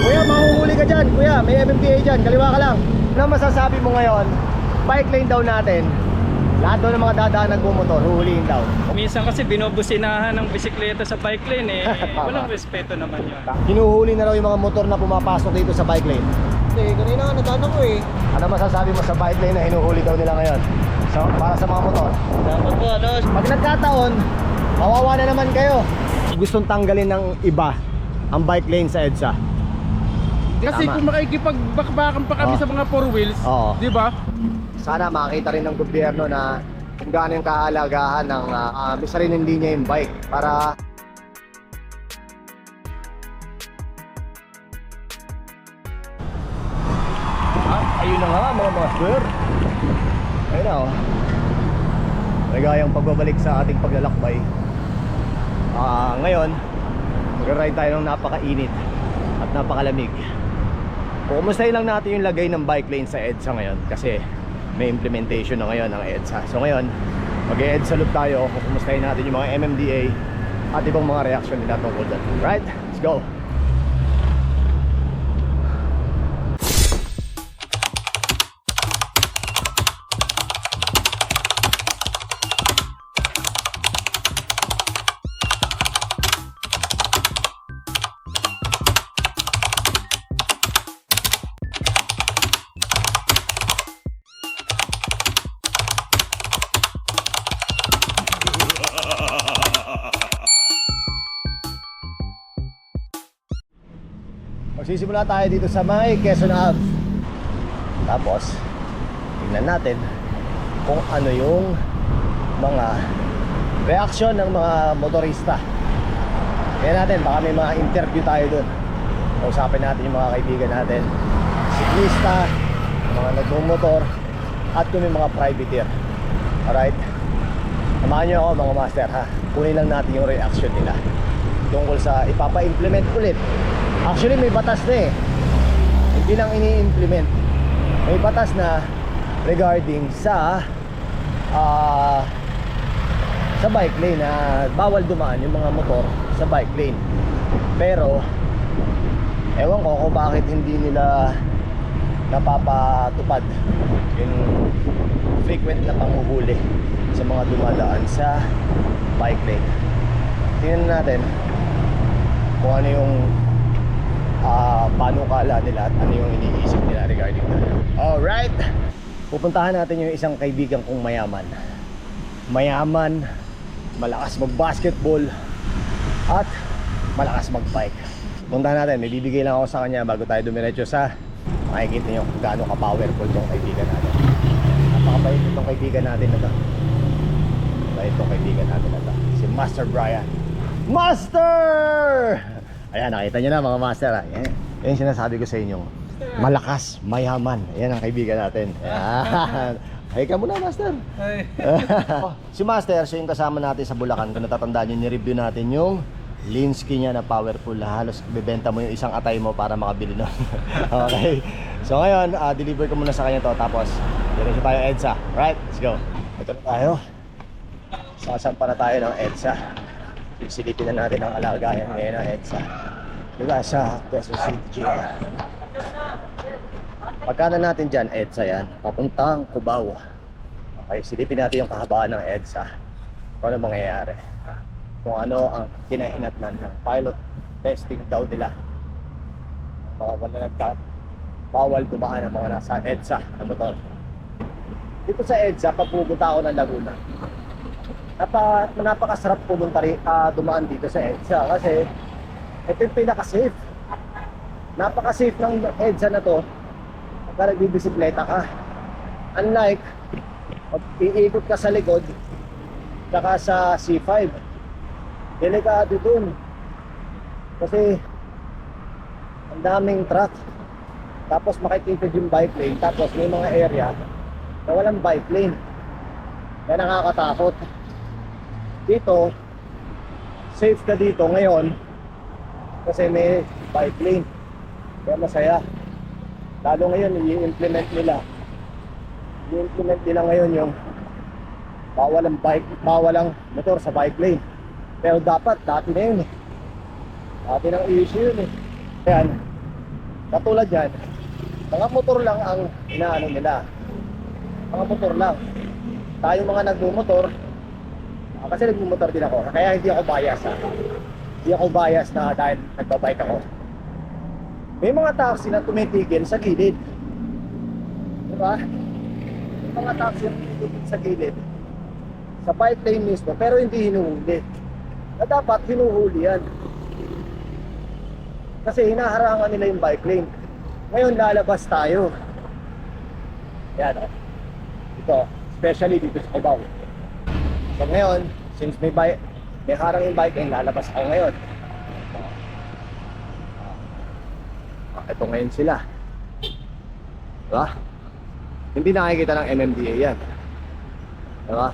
Kuya, mahuhuli ka dyan. Kuya, may MMDA dyan. Kaliwa ka lang. Ano masasabi mo ngayon? Bike lane daw natin. Lahat daw ng mga dadaan nagmumotor, huhulihin daw. Minsan kasi binubusinahan ng bisikleta sa bike lane walang respeto naman yun. Hinuhuli na raw yung mga motor na pumapasok dito sa bike lane. Kanina nga nadaan ako eh. Ano masasabi mo sa bike lane na hinuhuli daw nila ngayon? So, para sa mga motor. Dapat po Pag nagkataon, kawawa na naman kayo. Gustong tanggalin ng iba ang bike lane sa EDSA. Kasi Tama. kung makikipagbakbakan pa kami sa mga four wheels, Oo. di ba? Sana makita rin ng gobyerno na kung gaano yung kahalagahan ng may sariling linya yung bike para ayun na nga mga master. Ayun na oh. Nagayang pagbabalik sa ating paglalakbay. Ngayon mag-ride tayo ng napakainit at napakalamig. Kumustahin lang natin yung lagay ng bike lane sa EDSA ngayon kasi may implementation na ngayon ng EDSA. So ngayon, mag-EDSA loop tayo. Kumustahin natin yung mga MMDA at ibang mga reaction nila tungkol doon. Right? Let's go! Magsisimula tayo dito sa may Quezon Ave. Tapos tingnan natin kung ano yung mga reaksyon ng mga motorista. Tingnan natin, baka may mga interview tayo dun. Kausapin natin yung mga kaibigan natin, siklista, mga nagmumotor, at kung may mga privateer. Alright? Samahan nyo ako mga master ha. Kunin lang natin yung reaction nila tungkol sa ipapa-implement ulit. Actually may batas na eh. Hindi lang ini-implement. May batas na regarding sa bike lane na bawal dumaan yung mga motor sa bike lane. Pero ewan ko kung bakit hindi nila napapatupad yung frequent na panghuhuli sa mga dumadaan sa bike lane. Tingnan natin kung ano yung panukala nila at ano yung iniisip nila regarding that. Alright, pupuntahan natin yung isang kaibigan kong mayaman. Mayaman, malakas mag-basketball at malakas mag-bike. Puntahan natin, may bibigay lang ako sa kanya bago tayo dumiretso sa makikita nyo kung gaano ka-powerful tong kaibigan natin. Napakabait itong kaibigan natin na to. Bait itong kaibigan natin na to, si Master Brian. Master! Ayan, nakita nyo na mga master. Ayan, yan yung sinasabi ko sa inyo. Malakas, mayaman. Ayan ang kaibigan natin. Ayan. Ay ka muna, master. Si master, siya yung kasama natin sa Bulacan. Kung natatandaan nyo, ni-review natin yung Linsky niya na powerful. Halos bibenta mo yung isang atay mo para makabili nun. Okay. So ngayon, deliver ko muna sa kanya to. Tapos, diretso tayo EDSA. Right, let's go. Ito na tayo. Sasampa na tayo ng EDSA. Silipin na natin ang alagayan ngayon ng EDSA. Diba sa Quezon City. Pagkana natin dyan, EDSA yan, papuntang Cubao. Okay, silipin natin yung kahabaan ng EDSA. Kung ano mangyayari. Kung ano ang kinahinatnan ng pilot testing daw nila. Bawal dumaan ang mga nasa EDSA na motor. Dito sa EDSA, papupunta ako ng Laguna. Napakasarap dumaan dito sa EDSA kasi ito yung pinaka-safe. Napaka-safe ng EDSA na to pagka nagbibisikleta ka. Unlike pag iikot ka sa likod saka sa C5, delikado dun kasi ang daming truck, tapos makikita yung bike lane, tapos may mga area na walang bike lane, kaya nakakatakot. Dito safe ka dito ngayon kasi may bike lane, kaya masaya. Lalo ngayon i-implement nila ngayon yung bawal ang motor sa bike lane. Pero dapat dati na yun eh. Dati ng issue yun eh. Ayan, katulad yan, mga motor lang ang inaano nila. Mga motor lang. Tayo mga nagmumotor, kasi nagmumotor din ako, kaya hindi ako bias ha. Hindi ako bias na dahil nagbabike ako. May mga taxi na tumitigil sa gilid. Diba? May mga taxi na tumitigil sa gilid. Sa bike lane mismo, pero hindi hinuhuli. Na dapat hinuhuli yan. Kasi hinaharangan nila yung bike lane. Ngayon lalabas tayo. Yan o. Ito, especially dito sa Cubao. So ngayon, since may harang yung bike lane, lalabas ako ngayon. Ito ngayon sila. Diba? Hindi nakikita ng MMDA yan. Diba?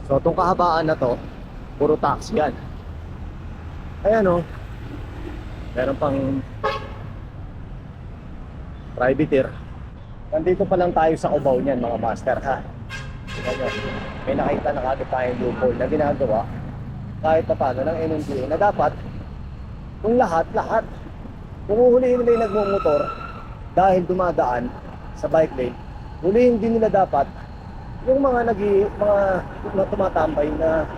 So itong kahabaan na to, puro taxi yan. Ayan o. Meron pang privateer. Nandito pa lang tayo sa Cubao niyan mga master ha. Tingnan nyo, may nakita na kagad tayong loophole na ginagawa kahit pa paano ng MMDA na dapat kung lahat kung huhulihin nila yung nagmumotor dahil dumadaan sa bike lane, hulihin din nila dapat yung mga tumatambay na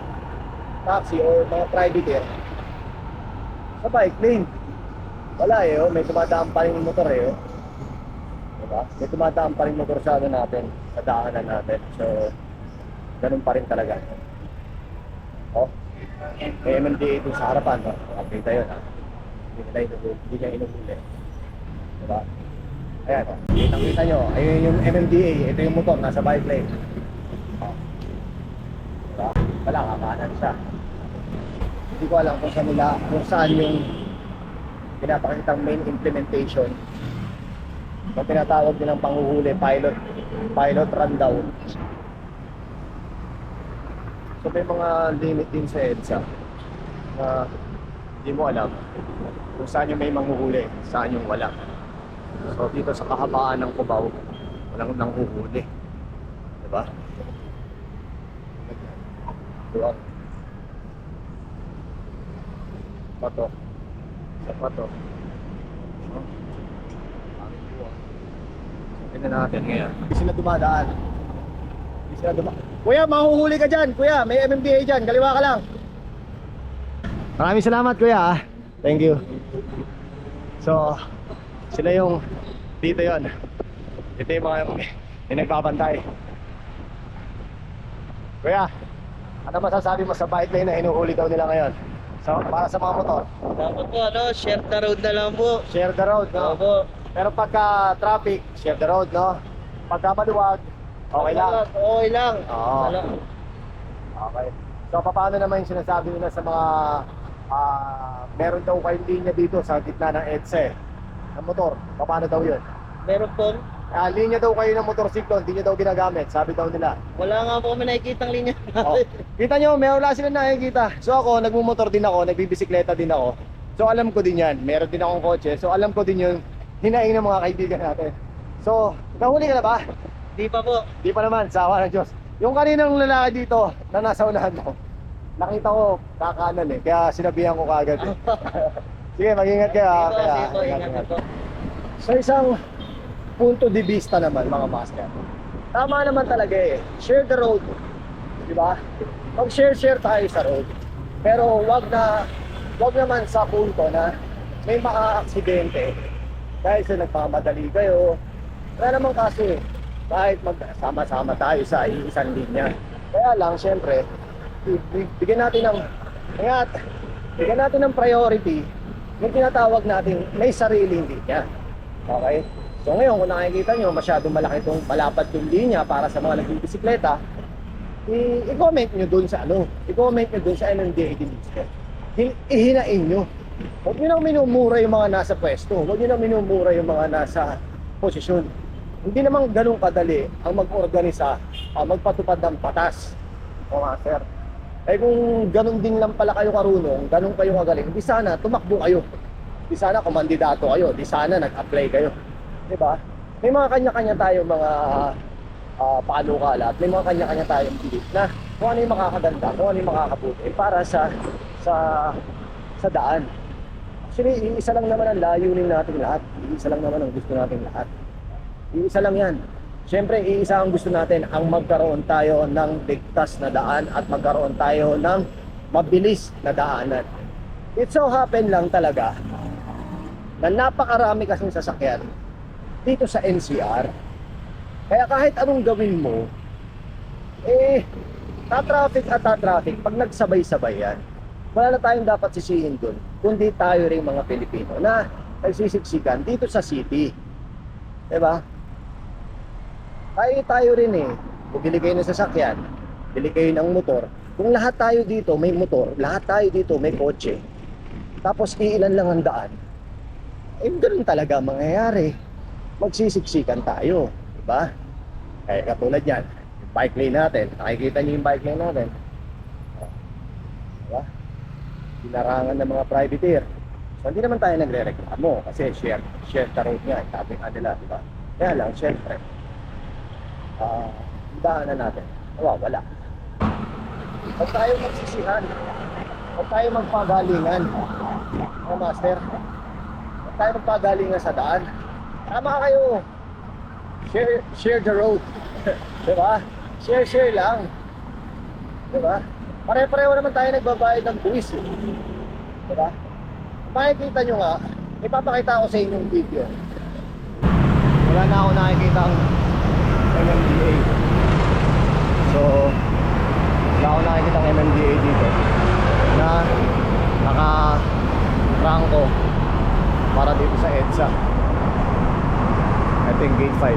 taxi or mga privateer sa bike lane. Wala eh, oh. May tumadaan pa rin yung motor eh. Oh. Diba? May tumadaan pa rin motor sa ano natin, sa daanan natin. So, ganun pa rin talaga. Oh, may MMDA dun sa harapan. Oh. Makakita yun ha. Hindi niya inuhuli. Diba? Ayan oh. Kitang-kita nyo, ayun yung MMDA. Ito yung motor, nasa bike lane. Oh. Diba? Wala, kakanan siya. Hindi ko alam kung saan yung pinapakitang main implementation na tinatawag din ng panghuhuli, pilot run daw. So may mga limit din sa EDSA na hindi mo alam kung saan yung may manghuhuli, saan yung wala. So dito sa kahabaan ng Cubao, walang nanghuhuli, diba? Diba? Pato. Sa pato. Tingnan natin ngayon. Hindi sila dumadaan. Kuya, mahuhuli ka dyan. Kuya, may MMDA dyan. Kaliwa ka lang. Maraming salamat kuya. Thank you. So, sila yung dito yon. Ito yung mga yung nagbabantay. Kuya, ano masasabi mo sa bike lane na hinuhuli daw nila ngayon? So, para sa mga motor. Dapat po, share the road na lang po. Share the road, no? Opo. Pero pagka traffic, share the road, no? Pagka maluwag, okay lang. Okay lang. Oo. Okay. So, paano naman yung sinasabi nila sa mga meron daw kayong linya dito sa gitna ng EDSA ng motor? Paano daw yun? Meron po. Linya daw kayo ng motorsiklo, hindi nyo daw ginagamit, sabi daw nila. Wala nga po kami nakikitang linya. Oh. Kita nyo, may wala sila nakikita. So ako, nagmumotor din ako, nagbibisikleta din ako. So alam ko din yan, meron din akong kotse. So alam ko din yung hinaing ng mga kaibigan natin. So, nahuli ka na ba? Di pa po. Di pa naman, sa awa ng Diyos. Yung kaninang lalaki dito na nasa unahan mo, nakita ko kakanan eh, kaya sinabihan ko kagad eh. Sige, mag-ingat kayo ha. Kaya, Sige po, ingat po. So isang punto de vista naman mga master. Tama naman talaga eh. Share the road. Di ba? Mag-share tayo sa road. Pero wag naman sa punto na may maka-aksidente dahil sa nagpamadali kayo. Wala namang kaso eh. Kahit magsama-sama tayo sa isang linya. Kaya lang, syempre, bigyan natin ng priority yung tinatawag natin may sariling linya. Okay? So ngayon, kung nakikita nyo, masyadong malaki itong malapad yung linya para sa mga nagbibisikleta, i-comment nyo dun sa i-comment nyo dun sa MMDA mismo. Ihinain nyo. Huwag nyo nang minumura yung mga nasa pwesto. Huwag nyo nang minumura yung mga nasa posisyon. Hindi naman ganun kadali ang mag-organisa, magpatupad ng batas. O mga sir. Eh kung ganun din lang pala kayo karunong, ganun kayo kagaling, di sana tumakbo kayo. Di sana kumandidato kayo, di sana nag-apply kayo. Diba? May mga kanya-kanya tayo mga panukala at may mga kanya-kanya tayong belief na kung ano yung makakaganda, kung ano yung makakabuti para sa daan. Actually, iisa lang naman ang layunin natin lahat. Iisa lang naman ang gusto natin lahat. Iisa lang yan. Siyempre, iisa ang gusto natin, ang magkaroon tayo ng ligtas na daan at magkaroon tayo ng mabilis na daanan. It so happen lang talaga na napakarami kasing sasakyan dito sa NCR. Kaya kahit anong gawin mo, ta-traffic at ta-traffic pag nagsabay-sabay yan. Wala na tayong dapat sisihin dun, kundi tayo rin mga Pilipino na nagsisiksikan dito sa city. Diba? Tayo rin bumili kayo ng sasakyan, bili kayo ng motor. Kung lahat tayo dito may motor, lahat tayo dito may kotse, tapos iilan lang ang daan, ganun talaga mangyayari. Magsisiksikan tayo, diba? Kaya katulad yan, yung bike lane natin, nakikita niyo yung bike lane natin, diba? Dinarangan ng mga privateer. So hindi naman tayo nagre-reklamo kasi share the road nga, sabi nga nila, diba? Kaya lang, syempre, daanan natin, wala. Huwag tayo magsisihan, huwag tayo magpagalingan, mga master. Huwag tayo magpagalingan sa daan. Tama kayo. Share the road. Diba? Share lang. Diba? Pare-pareho naman tayo nagbabayad ng buwis. Diba? Makikita nyo nga, ipapakita ko sa inyo yung video. Wala na ako nakikita ang MMDA. So, wala ako nakikita ang MMDA dito na naka-ranko para dito sa EDSA. Ito yung gate 5.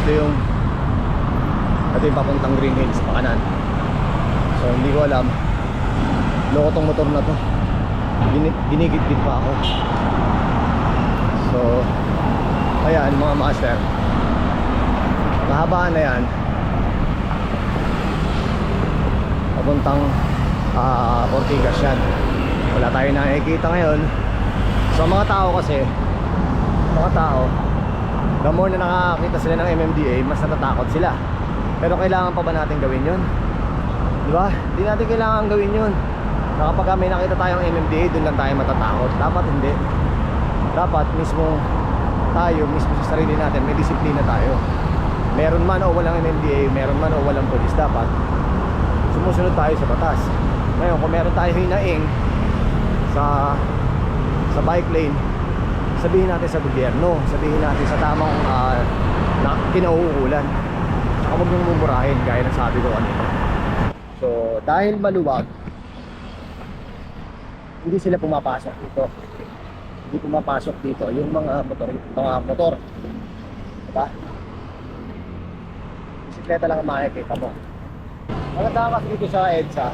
Ito yung papuntang Green Hills pa kanan. So hindi ko alam, loko tong motor na to, ginigit-git pa ako. So ayan mga master, kahabaan na yan papuntang Ortigas yan. Wala tayo nakikita ngayon. So mga tao kasi, the more na nakakita sila ng MMDA, mas natatakot sila. Pero kailangan pa ba natin gawin yun? Diba? Hindi natin kailangan gawin yun. Na kapag may nakita tayong MMDA, dun lang tayo matatakot. Dapat hindi. Dapat mismo tayo, mismo sa sarili natin, may disiplina tayo. Meron man o walang MMDA, meron man o walang polis, dapat sumusunod tayo sa batas. Ngayon, kung meron tayo hinaing sa bike lane, sabihin natin sa gobyerno, sabihin natin sa tamang na kinauukulan. Saka huwag niyong mumurahin gaya ng sabi ko kanina. So dahil maluwag, hindi sila pumapasok dito. Hindi pumapasok dito yung mga motor. Diba? Bisikleta lang ang makikita mo. Maganda kasi dito sa EDSA.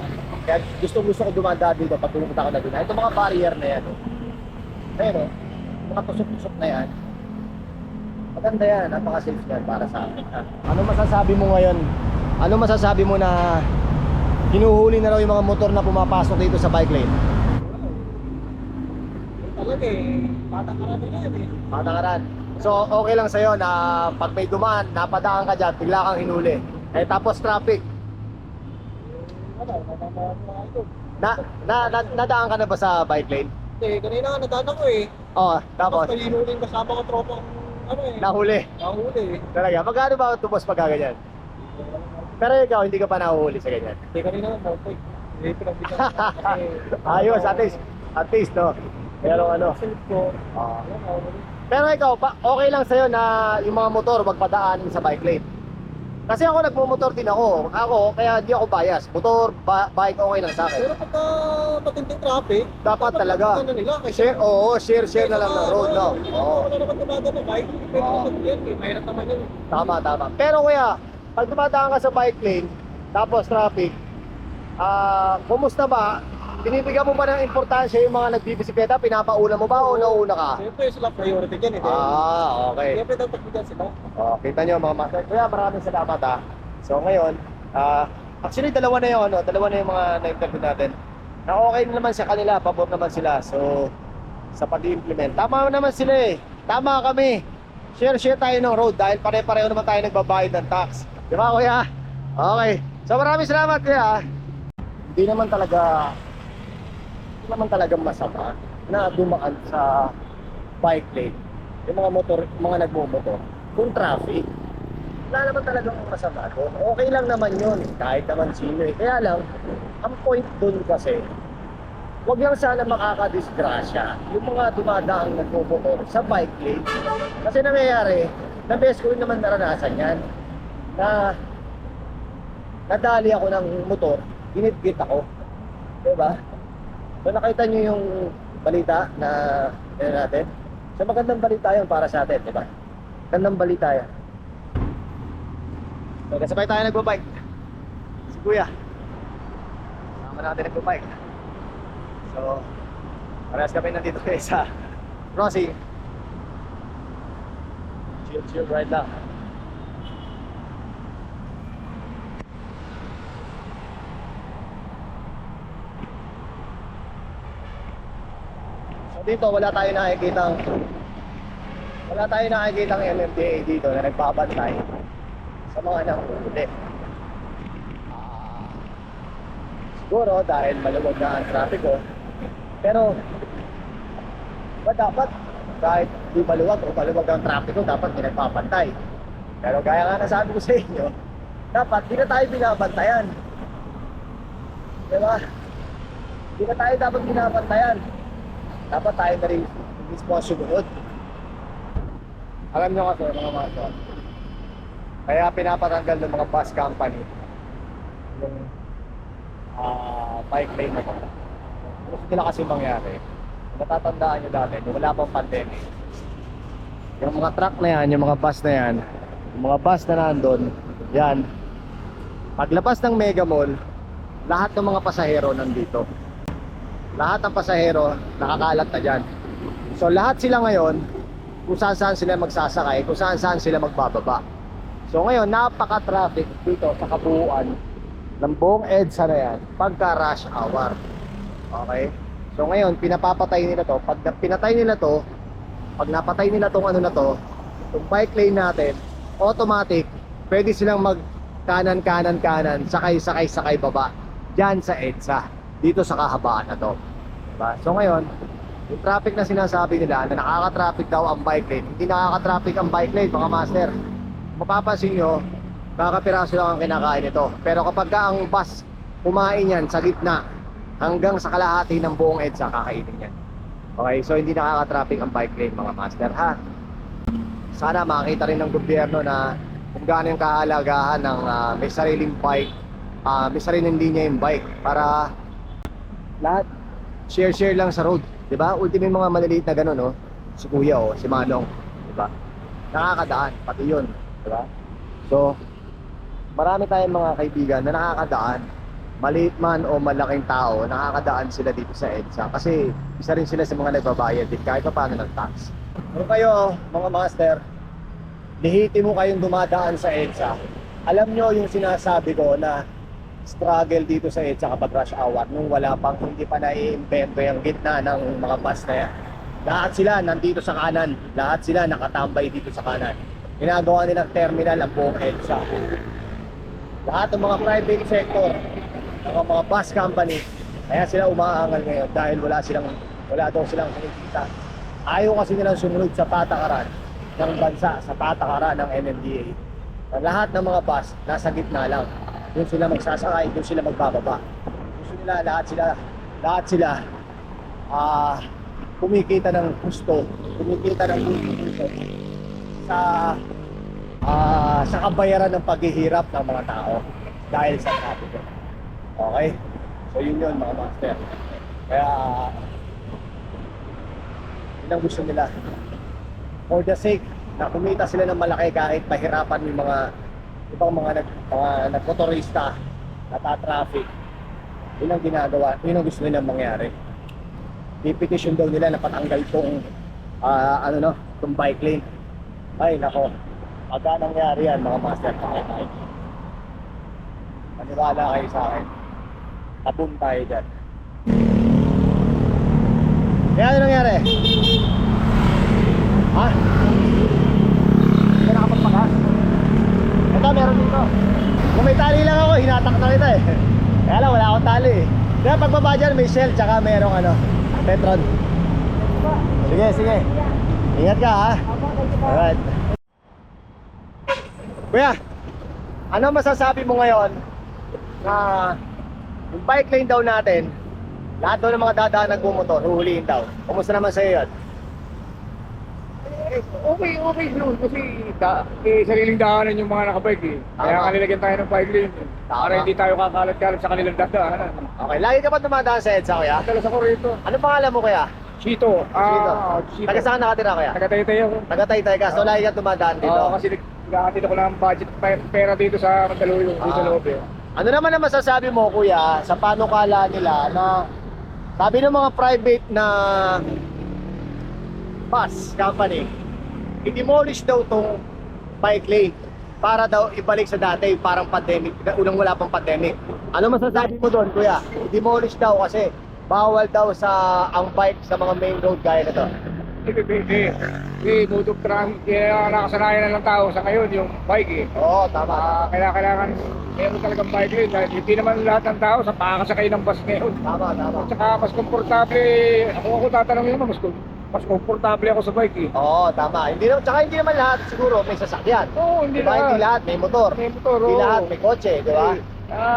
Kaya gusto ko dumandaan dito pag pumunta ko na dito. Ito mga barrier na yan. Pero mga tusok-tusok na yan, maganda yan, napaka-safe yan para sa akin. Ano masasabi mo ngayon? Ano masasabi mo na hinuhuli na raw yung mga motor na pumapasok dito sa bike lane? Talaga patakaran nila yan Patakaran. So okay lang sa'yo na pag may dumaan, napadaan ka dyan, bigla kang hinuli. Tapos traffic. Nadaan ka na ba sa bike lane? Kanina nga nadaan ako Oo, tapos Tapos kahinuling kasama ko tropa nahuli. Nahuli Talaga, magkano ba tubos pag ganyan? Pero ikaw, hindi ka pa nahuhuli sa ganyan. Kanina nga motoy. Hindi pinagbigyan Ayos, at least no. Pero ano, pero ikaw, okay lang sa'yo na yung mga motor wag padaanin sa bike lane? Kasi ako nagmumotor din ako, kaya di ako bias. Motor, bike, okay lang sa akin. Pero pagka matinding traffic, Dapat talaga. ano nila, Share na lang ng road, no? Oo. Wala naman tumaga na bike, pwede naman yan mahirap naman yun. Tama. Pero kuya, pag dumadaan ka sa bike lane, tapos traffic, kumusta ba? Binibigyan mo ba ng importansya yung mga nagbibisikleta? Pinapauna mo ba o nauna ka? Siyempre sila priority dyan Okay. Siyempre dapat bigyan sila. Kita nyo mga master. Kuya, maraming salamat So ngayon, actually dalawa na yung mga na-interview natin. Na okay naman sa kanila, pabor naman sila. So, sa pag-implement. Tama naman sila Tama kami. Share tayo ng road dahil pare-pareho naman tayo nagbabayad ng tax. Di ba kuya? Okay. So maraming salamat kuya. Hindi naman talaga naman talagang masama na dumaan sa bike lane yung mga motor, mga nagmumotor kung traffic. Wala naman talagang masama doon. Okay lang naman yun, kahit naman sino eh. Kaya lang, ang point doon kasi, huwag lang sana makakadisgrasya yung mga dumadaang nagmumotor sa bike lane. Kasi nangyayari, na best ko rin naman naranasan yan, na nadali ako ng motor, ginit-git ako. Diba? So nakita nyo yung balita na natin? So magandang balita yun para sa atin, diba? Magandang balita yan. So kasabay tayo nagbabike. Si Kuya. Sama natin nagbabike. So, parehas kami nandito kayo sa crossing. Chill ride lang. So dito wala tayong nakikitang MMDA dito na nagbabantay sa mga nanguhuli. Siguro dahil maluwag na ang trapiko. Pero ba dapat kahit di maluwag o maluwag ang trapiko, dapat may nagpapantay. Pero gaya nga nasabi ko sa inyo, dapat di na tayo binabantayan. Diba? Di na tayo dapat binabantayan. Dapat tayo na rin mismo ang sumunod. Alam nyo kasi mga master, kaya pinapatanggal ng mga bus company yung bike lane na ito. Gusto nila kasi mangyari, natatandaan nyo dati, nung wala pang pandemic, yung mga truck na yan, yung mga bus na yan, yung mga bus na nandun, yan, paglabas ng Mega Mall, lahat ng mga pasahero nandito. Lahat ng pasahero nakakalat na dyan. So lahat sila ngayon, kung saan sila magsasakay, kung saan sila magbababa. So ngayon, napaka-traffic dito sa kabuuan ng buong EDSA na yan pagka rush hour. Okay? So ngayon, pinapapatay nila to. Pag pinatay nila to, pag napatay nila tong ano na to, itong bike lane natin, automatic, pwede silang mag kanan, sakay baba. Diyan sa EDSA, dito sa kahabaan na to. Diba? So ngayon, yung traffic na sinasabi nila na nakaka-traffic daw ang bike lane, hindi nakaka-traffic ang bike lane, mga master. Mapapansin nyo, kakapiraso lang ang kinakain nito. Pero kapag ang bus kumain yan sa gitna hanggang sa kalahati ng buong EDSA, kakainin yan. Okay, so hindi nakaka-traffic ang bike lane, mga master, ha? Sana makita rin ng gobyerno na kung gaano yung kahalagahan ng may sariling bike, may sariling linya yung bike para lahat share lang sa road, di ba? Ultimo yung mga maliliit na gano'n, no? Si Kuya o si Manong, di ba? Nakakadaan, pati yun, di ba? So, marami tayong mga kaibigan na nakakadaan, maliit man o malaking tao, nakakadaan sila dito sa EDSA kasi isa rin sila sa mga nagbabayad din kahit pa paano ng tax. Pero kayo, mga master, lihiti mo kayong dumadaan sa EDSA. Alam nyo yung sinasabi ko na struggle dito sa EDSA kapag rush hour nung wala pang, hindi pa nai-invento yung gitna ng mga bus na yan. Lahat sila nandito sa kanan, lahat sila nakatambay dito sa kanan. Ginagawa nilang terminal ang buong EDSA. Lahat ng mga private sector, ng mga bus company, kaya sila umaangal ngayon dahil wala daw silang kinikita. Ayaw kasi nilang sumunod sa patakaran ng bansa, sa patakaran ng MMDA. Lahat ng mga bus nasa gitna lang. Doon sila magsasakay, doon sila magbababa. Gusto nila lahat sila kumikita ng gusto, kumikita ng gusto sa kabayaran ng paghihirap ng mga tao dahil sa traffic. Okay? So yun mga master. Kaya yun ang gusto nila. For the sake na kumita sila ng malaki kahit mahirapan yung mga ibang mga nagmotorista na traffic. Yun ang ginagawa, yun ang gusto nilang mangyari. Di-petition daw nila na patanggal tong tong bike lane. Ay nako, pagka nangyari yan mga master, maniwala kayo sa akin, tapon tayo dyan. Kaya ano nangyari? Ha? Hindi nakapagpakas. Ito meron dito. Kung may tali lang ako, hinatak na kita eh. Kaya lang wala akong tali eh. Kaya pagbaba dyan, may Shell, tsaka merong ano, Petron. Sige, sige. Ingat ka ha. Alright. Kuya, ano masasabi mo ngayon na yung bike lane daw natin, lahat daw ng mga dadaan nagbumotor, huhulihin daw. Kumusta naman sa'yo yun? Okay yun. Kasi sariling daanan yung mga nakabike eh. Kaya Tama. kanilagyan tayo ng bike lane. Tama. Para hindi tayo kakalat-kalat sa kanilang dadaanan. Okay, lagi ka ba dumadaan sa EDSA kuya? Talas ako rito. Ano pangalan mo kuya? Chito. Chito. Taga saan nakatira kuya? Tagatay-tay ako. Taga Taytay ka, so lagi ka dumadaan dito. Oo, kasi nagkakatid ako ng budget pera dito sa Mandaluyong, dito sa loob eh. Ano naman ang masasabi mo kuya sa panukala nila na sabi ng mga private na bus company, i-demolish daw tong bike lane para daw ibalik sa dati parang pandemic, unang wala pang pandemic. Ano masasabi mo doon kuya? I-demolish daw kasi bawal daw sa ang bike sa mga main road gaya na to. Motor traffic, kaya nakasanayan na ng tao sa ngayon yung bike eh. Oo, tama. Kailangan meron talagang bike lane dahil hindi naman lahat ng tao sa pakakasakay ng bus ngayon. Tama, tama. At saka mas komportable, ako tatanungin naman, mas komportable ako sa bike eh. Oo, tama. Hindi naman lahat siguro may sasakyan. Oo, hindi Diba? Hindi lahat may motor. May motor, Hindi oo. lahat may kotse, di ba?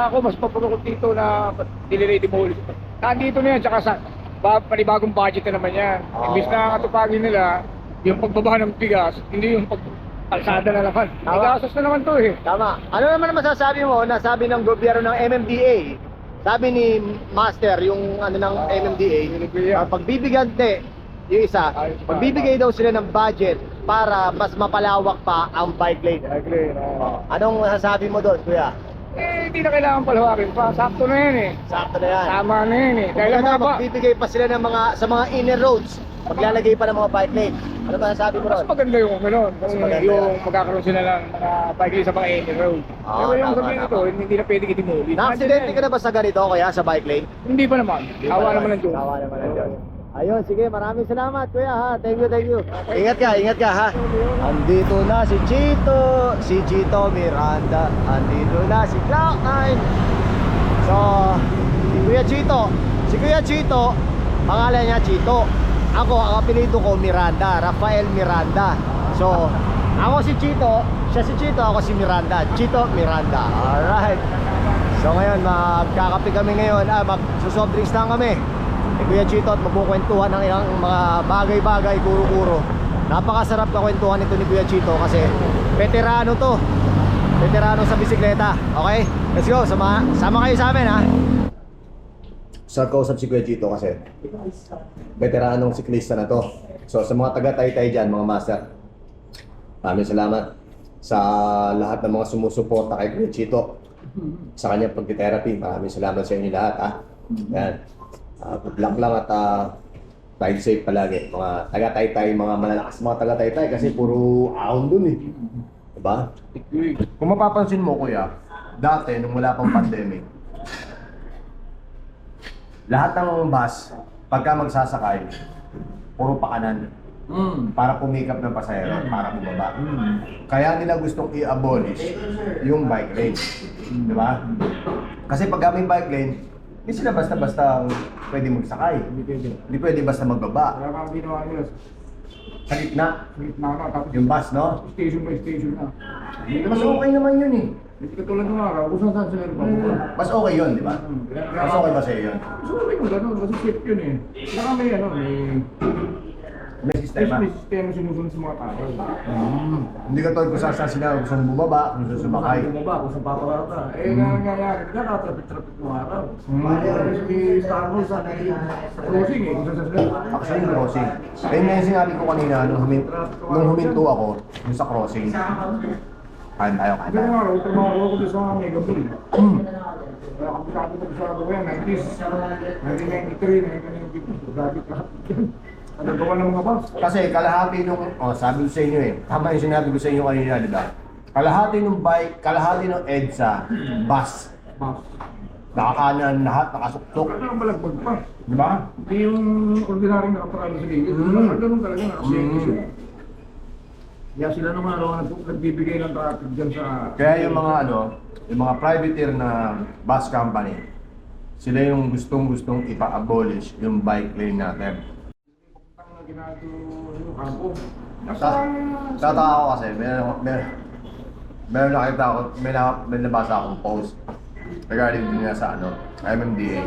Ako mas papurukot dito na dinilay-demolish. Nandito na yan, tsaka sa panibagong budget na naman yan. Oo. Imbis na katupagin nila, yung pagbaba ng bigas, hindi yung pagkalsada na naman. May Tama. gastos na naman to eh. Tama. Ano naman ang masasabi mo na sabi ng gobyerno ng MMDA? Sabi ni Master, yung ano ng MMDA, binibigyan. pagbibigyan yung isa, Ayos pa. pagbibigay daw sila ng budget para mas mapalawak pa ang bike lane. Bike lane, oo. Anong masasabi mo doon, kuya? Hindi na kailangan palawakin pa. Sakto na yan eh. Sakto na yan. Tama na yan eh. Dahil ang Kaya haba, magbibigay pa sila ng sa mga inner roads, maglalagay pa ng mga bike lane. Ano masasabi mo mas ron? maganda yung gano'n. Mas maganda Yung yan. magkakaroon sila ng mga bike lane sa mga end road. Oo, Pero yung tama, sabihin tama. ito, hindi na pwedeng i-demolish. Na-aksidente ka na ba sa ganito, kuya, sa bike lane? Hindi pa naman. Awa naman ng Diyos. Awa naman ng Diyos. Ayun, sige, maraming salamat kuya ha. Thank you, thank you. Ingat ka ha. Andito na si Chito Miranda. Andito na si Cloud9. So, si Kuya Chito, pangalan niya Chito. Ako, ang apelido ko Miranda, Rafael Miranda. So, ako si Chito, siya si Chito, ako si Miranda. Chito Miranda. Alright. So ngayon, magkakape kami ngayon. Magsusoft drinks lang kami. Kuya Chito at magkukwentuhan ng ilang mga bagay-bagay, kuro-kuro. Napakasarap na kwentuhan ito ni Kuya Chito kasi veterano to. Veterano sa bisikleta. Okay? Let's go. Sama kayo sa amin ha. Sarap kausap si Kuya Chito kasi veteranong siklista na to. So sa mga taga-Taytay dyan, mga master, maraming salamat sa lahat ng mga sumusuporta kay Kuya Chito sa kanyang pag-therapy. Maraming salamat sa inyo lahat ha. Yan. Good luck lang at ride safe palagi. Mga taga-Taytay, mga malalakas mga taga-Taytay kasi puro ahon dun eh. Diba? Kung mapapansin mo kuya, dati nung wala pang pandemic, lahat ng bus, pagka magsasakay, puro pakanan. Para pumikap ng pasahero, para bumaba. Kaya nila gustong i-abolish yung bike lane. Diba? Kasi pag may bike lane, hindi sila basta-basta pwede magsakay. Hindi pwede basta magbaba. Kaya kang ginawa nila, Sa gitna, tapos yung bus, no? station by station na. Mas okay naman yun eh. Hindi katulad ng araw, kung saan sila nagpapagawa. Mas okay yun, di ba? Mas okay ba sa'yo yun? So, may gano'n, kasi safe yun eh. Saka may May sistema. may sistema sinusunod sa mga tao. Hindi ka tol kung saan sila gustong bumaba, kung saan sumakay. Kung bumaba, kung saan paparata ka. Nangyayari, nakatrapit-trapit ng araw. May Star Wars sa crossing eh, kung saan sila. Actually, crossing. Ayun nga yung sinabi ko kanina, nung huminto ako, yung sa crossing. Kain tayo. Pero nga raw, trabaho ko doon sa mga mega bull. Kaya kapitado ko sa ako yan, 1993, 1992, grabe ka. Ano gawa ng mga bus? Kasi kalahati nung, sabi ko sa inyo eh, tama yung sinabi ko sa inyo kanina, di ba? Kalahati nung bike, kalahati nung EDSA, bus. Bus. Nakakanan lahat, nakasuktok. Ano ang balagbag pa? Di ba? Hindi yung ordinaryong nakaparado sa gilid. Ganun talaga, nakasiyente siya. Kaya sila naman nagbibigay ng traffic dyan sa... Kaya yung mga yung mga privateer na bus company, Sila yung gustong ipa-abolish yung bike lane natin. Ang ginagawa yung kampo. Tataka ako kasi, meron nakita ako, may nabasa akong post regarding din nga sa MMDA.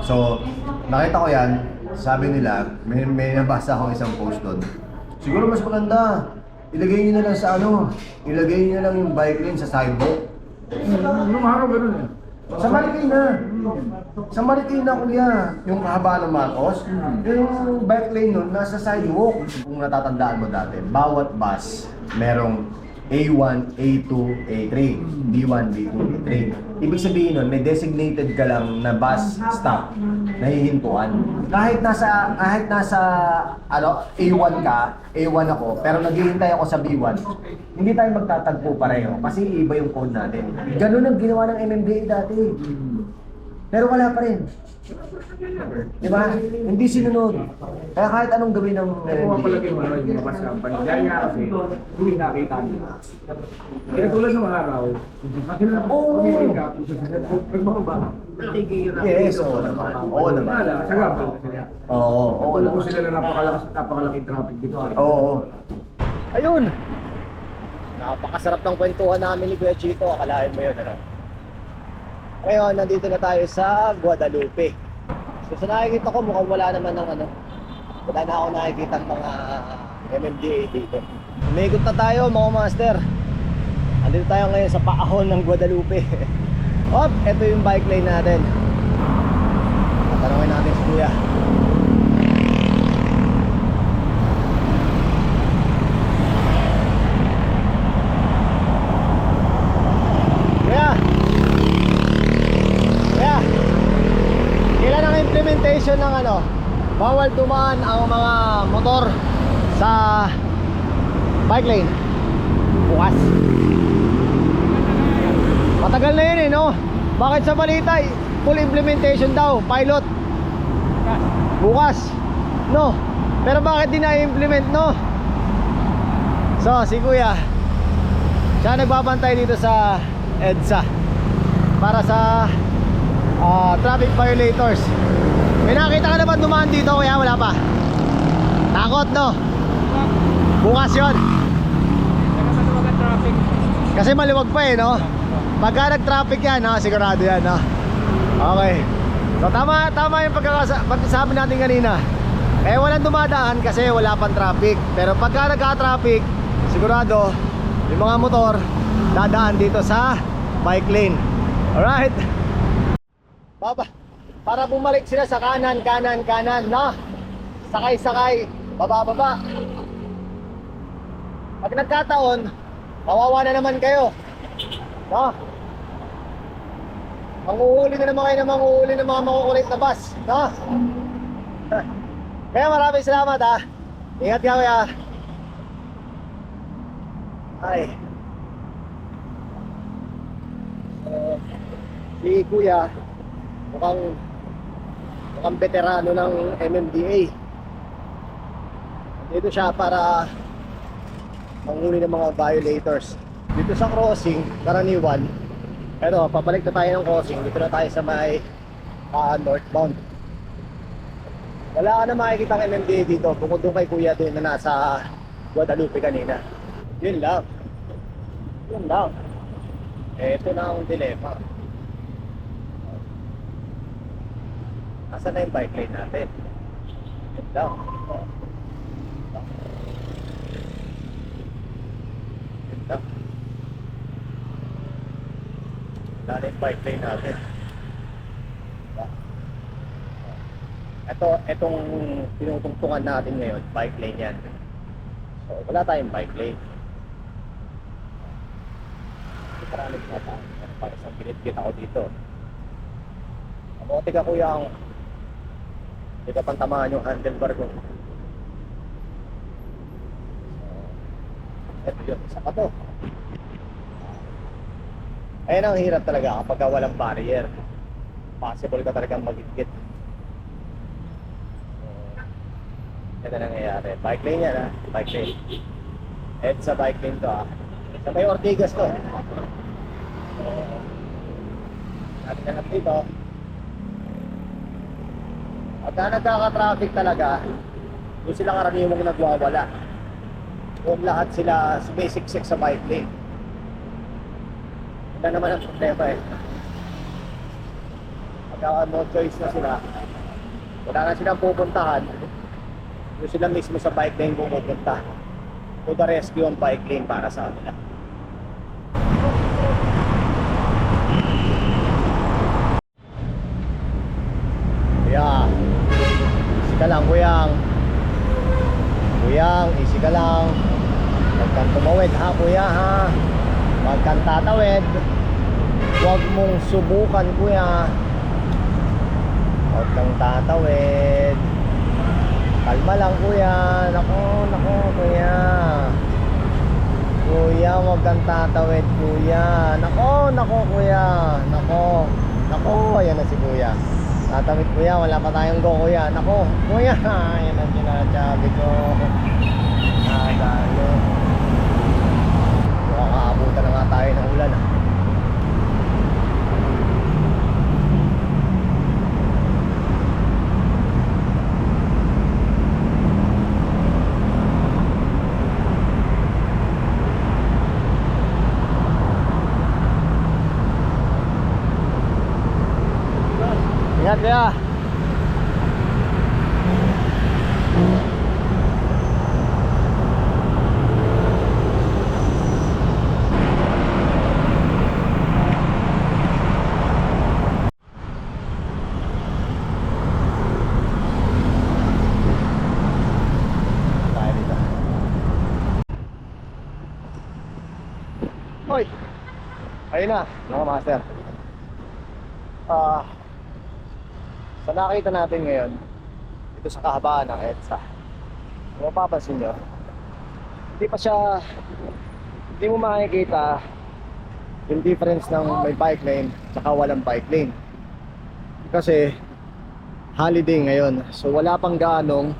So, nakita ko yan, sabi nila, may nabasa akong isang post doon. Siguro mas maganda, ilagay nyo na lang sa ilagay nyo na lang yung bike lane sa sidewalk. Nung araw gano'n eh. Sa Marikina. Sa Marikina, kuya. Yung kahabaan ng Marcos, yung bike lane nun, nasa sidewalk. Kung natatandaan mo dati, bawat bus merong A1, A2, A3, B1, B2, B3. Ibig sabihin nun, may designated ka lang na bus stop na hihintuan. Kahit nasa A1 ka, A1 ako, pero naghihintay ako sa B1, hindi tayo magtatagpo pareho kasi iba yung code natin. Ganun ang ginawa ng MMDA dati. Pero wala pa rin. Di ba? Hindi sinunod. Kaya kahit anong gawin ng Pumapalagay mo naman yung mga company. Dahil nga kasi, hindi nakita nila. Kaya tulad ng araw, kasi na pumipigap, nagbababa. Yes, oo naman. Oo naman. Sa gabal na sila. Oo Wala naman. ko sila na napakalaking traffic dito. Oo. Ayun! Napakasarap ng kwentuhan namin ni Kuya Chito. Akalain mo yun, Ngayon, nandito na tayo sa Guadalupe. So, sa nakikita ko, mukhang wala naman ng wala na ako nakikita ng mga MMDA dito. Umikot na tayo, mga master. Andito tayo ngayon sa paahon ng Guadalupe. Hop, ito yung bike lane natin. Tatanungin natin si Kuya. Kailan ang implementation ng bawal dumaan ang mga motor sa bike lane? Bukas. Matagal na yun no? Bakit sa balita full implementation daw, pilot? Bukas. No? Pero bakit di na-implement no? So si Kuya, siya nagbabantay dito sa EDSA para sa traffic violators. May nakita ka na ba dumaan dito kaya wala pa? Takot no? Bukas yun. Kasi maluwag pa no? Pagka nag-traffic yan sigurado yan Okay. So tama yung pagkasabi natin kanina. Walang dumadaan kasi wala pang traffic. Pero pagka nagka-traffic, sigurado yung mga motor dadaan dito sa bike lane. Alright. Baba, para bumalik sila sa kanan, no? Sakay, baba. Pag nagkataon, kawawa na naman kayo, no? Manguhuli na naman kayo ng mga makukulit na bus, no? Kaya maraming salamat Ingat ka Kuya. Ay. Si Kuya mukhang veterano ng MMDA. Dito siya para manghuli ng mga violators. Dito sa crossing, karaniwan. Pero papalik na tayo ng crossing. Dito na tayo sa may northbound. Wala ka na makikita ng MMDA dito. Bukod doon kay Kuya doon na nasa Guadalupe kanina. Yun lang. Ito na ang dilema. Asan na yung bike lane natin? Yun lang. Wala na yung bike lane natin. Itong tinutungtungan natin ngayon, bike lane yan. So, wala tayong bike lane. Maraming mata. Para sa pinit-kit ako dito. Mabuti ka Kuya ang hindi ka pantamaan yung handlebar ko. Ito yun, isa pa to. Ayan ang hirap talaga kapag walang barrier. Possible ka talagang magigit. Ito nangyayari. Bike lane yan bike lane. Sa bike lane to Sa may Ortigas to. Natin dito. Pagka nagkaka-traffic talaga, doon sila karaniwang nagwawala. Doon lahat sila sumisiksik sa bike lane. Wala naman ang problema eh. Pagka no choice na sila, wala na silang pupuntahan, doon sila mismo sa bike lane pupunta. To the rescue on bike lane para sa kanila. Kuya, easy ka lang kuyang. Kuyang, easy ka lang. Huwag kang tumawid ha kuya ha. Huwag kang tatawid. Huwag mong subukan kuya. Huwag kang tatawid. Kalma lang kuya. Nako, nako kuya. Kuya, huwag kang tatawid kuya. Nako, nako kuya. Nako, nako, ayan na si kuya. Tatawid kuya, wala pa tayong go kuya. Nako, kuya, ayan ang sinasabi ko. Nadalo. Mukhang aabutan na nga tayo ng ulan ah. Ingat kuya. Tayo dito. Hoy! Ayun na, mga master. Sa nakita natin ngayon dito sa kahabaan ng EDSA, kung mapapansin nyo, hindi mo makikita yung difference ng may bike lane tsaka walang bike lane kasi holiday ngayon, so wala pang gaanong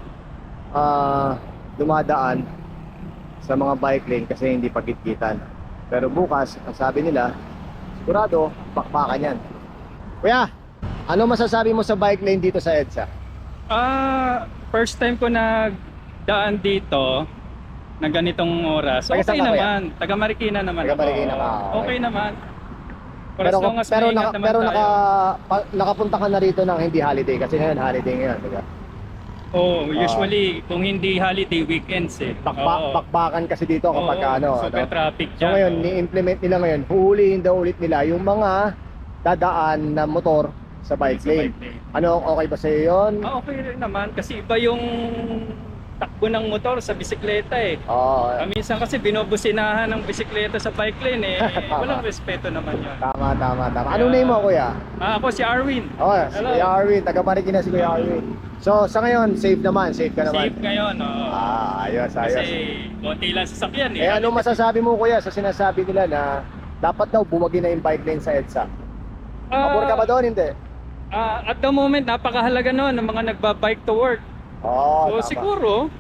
dumadaan sa mga bike lane kasi hindi pagkitkitan. Pero bukas, ang sabi nila, sigurado bakbakan yan. Kuya, ano masasabi mo sa bike lane dito sa EDSA? First time ko nagdaan dito na ganitong oras. Taga Okay saan ka, kuya? naman. Taga Marikina naman Taga ako. Marikina ka, okay. Okay naman. Pero, As long as pero, maingat naman tayo. nakapunta ka na rito ng hindi holiday kasi ngayon holiday ngayon, diba? Oh, usually kung hindi holiday, weekends eh. Oo. Bakbakan kasi dito kapag Oo, ano. super traffic So dyan. ngayon, Oo. ni-implement nila ngayon, huhulihin daw ulit nila yung mga dadaan na motor sa bike Sa lane. bike lane. Ano, okay ba sa'yo yun? Okay rin naman kasi iba yung takbo ng motor sa bisikleta eh. Oo. Minsan kasi binobusinahan ng bisikleta sa bike lane eh. Tama. Walang respeto naman yun. Tama. Anong name mo, kuya? Ako si Arwin. Oh, si Hello. Kuya Arwin, taga Marikina si Kuya Arwin. So, sa ngayon, safe ka naman. Safe ngayon. Oo. Ayos. Kasi konti lang sasakyan eh. Eh, ano masasabi mo, kuya, sa sinasabi nila na dapat daw buwagin na yung bike lane sa EDSA? Pabor ka ba doon? Hindi? At the moment, napakahalaga noon ng mga nagba-bike to work. Oo, So siguro,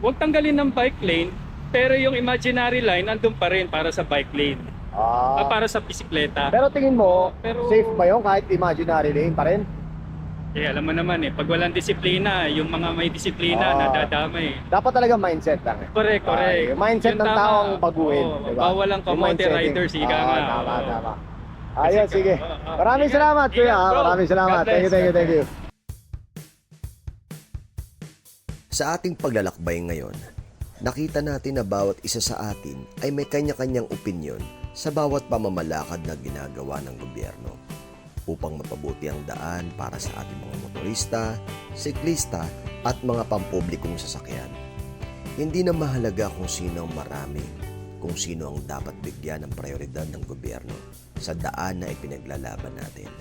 huwag tanggalin ng bike lane, pero yung imaginary line andun pa rin para sa bike lane. Para sa bisikleta. Pero tingin mo, Pero- safe ba yun kahit imaginary lane pa rin? Eh, alam mo naman eh, pag walang disiplina, yung mga may disiplina, nadadamay. Dapat talaga mindset lang. Correct. Yung mindset Yung ng tama. taong baguhin. Oo, diba? bawal ang Yung kamote mindsetting. riders, ika nga. Tama. Oo. Ayun, Kasi- sige. Maraming Sige. salamat, kuya. Ingat, bro. Maraming salamat. God bless. Thank you. Sa ating paglalakbay ngayon, nakita natin na bawat isa sa atin ay may kanya-kanyang opinyon sa bawat pamamalakad na ginagawa ng gobyerno upang mapabuti ang daan para sa ating mga motorista, siklista at mga pampublikong sasakyan. Hindi na mahalaga kung sino ang marami, kung sino ang dapat bigyan ng prioridad ng gobyerno sa daan na ipinaglalaban natin.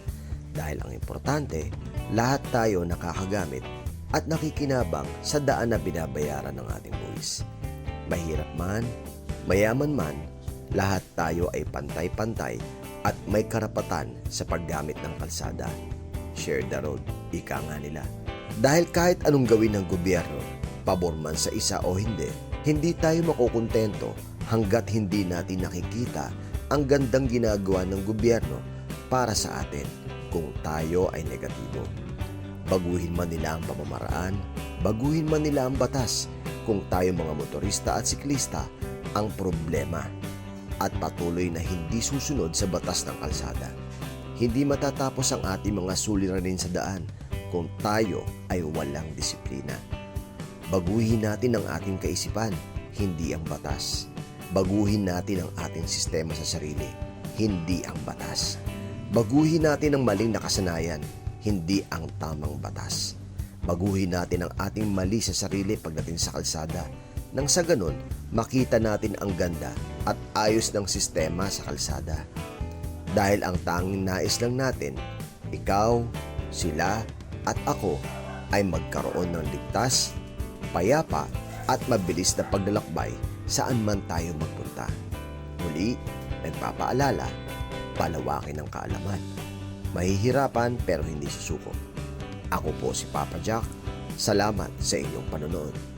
Dahil ang importante, lahat tayo nakakagamit at nakikinabang sa daan na binabayaran ng ating buwis. Mahirap man, mayaman man, lahat tayo ay pantay-pantay at may karapatan sa paggamit ng kalsada. Share the road, ika nga nila. Dahil kahit anong gawin ng gobyerno, pabor man sa isa o hindi tayo makukontento hanggat hindi natin nakikita ang gandang ginagawa ng gobyerno para sa atin kung tayo ay negatibo. Baguhin man nila ang pamamaraan, baguhin man nila ang batas, kung tayo mga motorista at siklista ang problema at patuloy na hindi susunod sa batas ng kalsada. Hindi matatapos ang ating mga suliranin sa daan kung tayo ay walang disiplina. Baguhin natin ang ating kaisipan, hindi ang batas. Baguhin natin ang ating sistema sa sarili, hindi ang batas. Baguhin natin ang maling nakasanayan, hindi ang tamang batas. Baguhin natin ang ating mali sa sarili pagdating sa kalsada, nang sa ganun makita natin ang ganda at ayos ng sistema sa kalsada. Dahil ang tanging nais lang natin, ikaw, sila at ako ay magkaroon ng ligtas, payapa at mabilis na paglalakbay saan man tayo magpunta. Muli, nagpapaalala, palawakin ang kaalaman. Mahihirapan pero hindi susuko. Ako po si Papa Jack. Salamat sa inyong panonood.